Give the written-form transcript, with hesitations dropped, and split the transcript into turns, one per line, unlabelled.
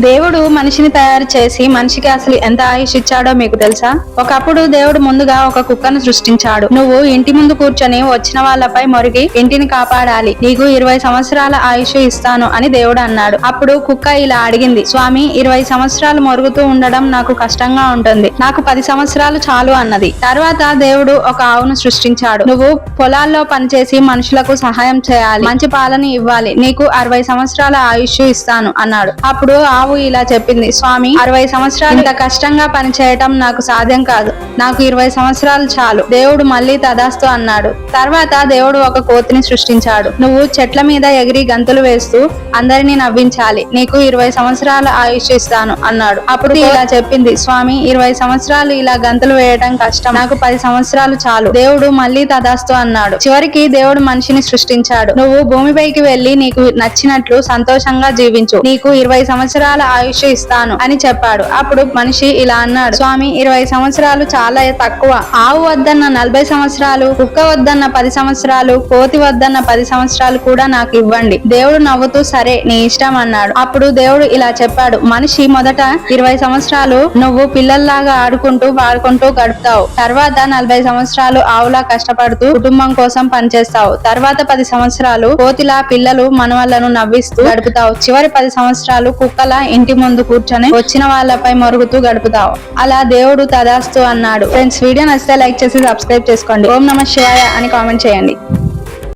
దేవుడు మనిషిని తయారు చేసి మనిషికి అసలు ఎంత ఆయుష్ ఇచ్చాడో మీకు తెలుసా? ఒకప్పుడు దేవుడు ముందుగా ఒక కుక్కను సృష్టించాడు. నువ్వు ఇంటి ముందు కూర్చొని వచ్చిన వాళ్ళపై మొరిగి ఇంటిని కాపాడాలి, నీకు 20 సంవత్సరాల ఆయుష్ ఇస్తాను అని దేవుడు అన్నాడు. అప్పుడు కుక్క ఇలా అడిగింది, స్వామి 20 సంవత్సరాలు మొరుగుతూ ఉండడం నాకు కష్టంగా ఉంటుంది, నాకు 10 సంవత్సరాలు చాలు అన్నది. తర్వాత దేవుడు ఒక ఆవును సృష్టించాడు. నువ్వు పొలాల్లో పనిచేసి మనుషులకు సహాయం చేయాలి, మంచి పాలని ఇవ్వాలి, నీకు 60 సంవత్సరాల ఆయుష్ ఇస్తాను అన్నాడు. అప్పుడు ఆవు ఇలా చెప్పింది, స్వామి 60 సంవత్సరాలు ఇంత కష్టంగా పనిచేయటం నాకు సాధ్యం కాదు, నాకు 20 సంవత్సరాలు చాలు. దేవుడు మళ్ళీ తదాస్తు అన్నాడు. తర్వాత దేవుడు ఒక కోతిని సృష్టించాడు. నువ్వు చెట్ల మీద ఎగిరి గంతులు వేస్తూ అందరినీ నవ్వించాలి, నీకు 20 సంవత్సరాల ఆయుష్ ఇస్తాను అన్నాడు. అప్పుడు ఇలా చెప్పింది, స్వామి 20 సంవత్సరాలు ఇలా గంతులు వేయటం కష్టం, నాకు 10 సంవత్సరాలు చాలు. దేవుడు మళ్ళీ తదాస్తు అన్నాడు. చివరికి దేవుడు మనిషిని సృష్టించాడు. నువ్వు భూమిపైకి వెళ్లి నీకు నచ్చినట్లు సంతోషంగా జీవించు, నీకు 20 సంవత్సరాల ఆయుష్ ఇస్తాను అని చెప్పాడు. అప్పుడు మనిషి ఇలా అన్నాడు, స్వామి 20 సంవత్సరాలు చాలా తక్కువ, ఆవు వద్దన్న 40 సంవత్సరాలు, కుక్క వద్దన్న 10 సంవత్సరాలు, కోతి వద్దన్న 10 సంవత్సరాలు కూడా నాకు ఇవ్వండి. దేవుడు నవ్వుతూ సరే నీ ఇష్టం అన్నాడు. అప్పుడు దేవుడు ఇలా చెప్పాడు, మనిషి మొదట 20 సంవత్సరాలు నువ్వు పిల్లల్లాగా ఆడుకుంటూ పాడుకుంటూ గడుపుతావు, తర్వాత 40 సంవత్సరాలు ఆవులా కష్టపడుతూ కుటుంబం కోసం పనిచేస్తావు, తర్వాత 10 సంవత్సరాలు కోతిలా పిల్లలు మనవళ్లను నవ్విస్తూ గడుపుతావు, చివరి 10 సంవత్సరాలు కుక్కలా ఇంటి ముందు కూర్చొని వచ్చిన వాళ్ళపై మొరుగుతూ గడుపుతావు. అలా దేవుడు తదాస్తు అన్నాడు. ఫ్రెండ్స్, వీడియో నచ్చితే లైక్ చేసి సబ్స్క్రైబ్ చేసుకోండి. ఓం నమః శివాయ అని కామెంట్ చేయండి.